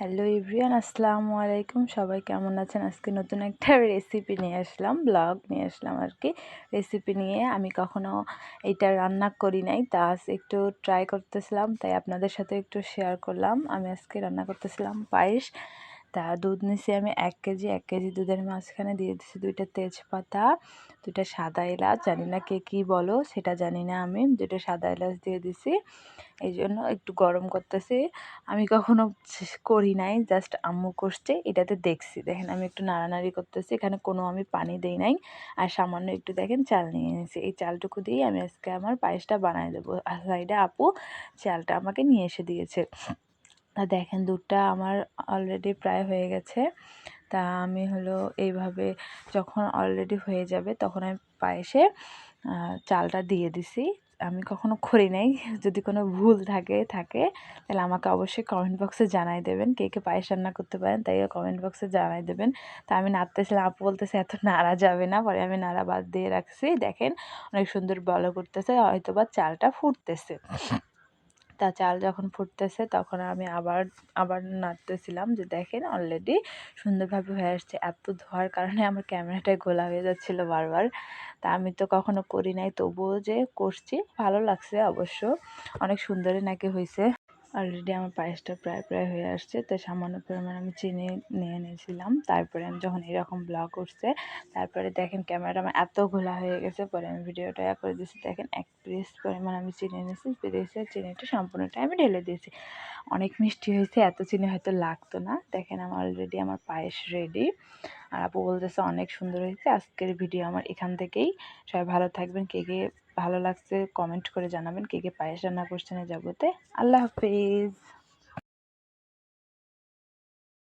Hello everyone, আসসালামু আলাইকুম। সবাই কেমন আছেন? আজকে নতুন একটা রেসিপি নিয়ে আসলাম, ব্লগ নিয়ে আসলাম আর কি। রেসিপি নিয়ে আমি কখনো এটা রান্না করি নাই, তা আজ একটু ট্রাই করতেছিলাম, তাই আপনাদের সাথে একটু শেয়ার করলাম। আমি আজকে রান্না করতেছিলাম পায়েস। তা দুধ নিছি আমি 1 কেজি। 1 কেজি দুধের মাঝখানে দিয়ে দিছি 2টা তেজপাতা, 2টা সাদা এলাচ, জানি না কে কী বলো সেটা জানি না, আমি 2টা সাদা এলাচ দিয়ে দিছি। এই জন্য একটু গরম করতেছি। আমি কখনো করি নাই, জাস্ট আম্মু করছে, এটাতে দেখছি। দেখেন আমি একটু নাড়ানাড়ি করতেছি, এখানে কোনো আমি পানি দেই নাই। আর সামান্য একটু দেখেন চাল নিয়ে নিয়েছি, এই চালটুকু দিয়েই আমি আজকে আমার পায়েসটা বানায় দেবো। আর সাইডে আপু চালটা আমাকে নিয়ে এসে দিয়েছে। তা দেখেন দুধটা আমার অলরেডি প্রায় হয়ে গেছে। তা আমি এইভাবে যখন অলরেডি হয়ে যাবে তখন আমি পায়েসে চালটা দিয়ে দিছি। আমি কখনো করি নাই, যদি কোনো ভুল থাকে তাহলে আমাকে অবশ্যই কমেন্ট বক্সে জানাই দেবেন। কে কে পায়েস রান্না করতে পারেন তাই কমেন্ট বক্সে জানাই দেবেন। তা আমি নাড়তেছিলাম, আপু বলতেছে এত নাড়া যাবে না, পরে আমি নাড়া বাদ দিয়ে রাখছি। দেখেন অনেক সুন্দর বলও করতেছে, হয়তোবা চালটা ফুটতেছে। তা চাল যখন ফুটতেছে তখন আমি আবার নাড়তেছিলাম, যে দেখেন অলরেডি সুন্দরভাবে হয়ে আসছে। এত ধোয়ার কারণে আমার ক্যামেরাটায় গোলা হয়ে যাচ্ছিলো বারবার। তা আমি তো কখনো করি নাই, তবুও যে করছি ভালো লাগছে অবশ্য, অনেক সুন্দরই নাকি হয়েছে। অলরেডি আমার পায়েসটা প্রায় হয়ে আসছে। তো সামান্য পরিমাণ আমি চিনি নিয়ে নিয়েছিলাম। তারপরে আমি যখন এরকম ব্লগ উঠছে, তারপরে দেখেন ক্যামেরাটা আমার এত ঘোলা হয়ে গেছে, পরে আমি ভিডিওটা করে দিয়েছি। দেখেন 1 পিস পরিমাণ আমি চিনি নিয়েছি, পেরেছি চিনিটা সম্পূর্ণটা আমি ঢেলে দিয়েছি। অনেক মিষ্টি হয়েছে, এত চিনি হয়তো লাগতো না। দেখেন আমার অলরেডি আমার পায়েস রেডি। আর আপু বলতেছে অনেক সুন্দর হয়েছে। আজকের ভিডিও আমার এখান থেকেই। সবাই ভালো থাকবেন। কে কে ভালো লাগছে কমেন্ট করে জানাবেন। কে কে পায়েস রান্না করছেন এই জগতে। আল্লাহ হাফিজ।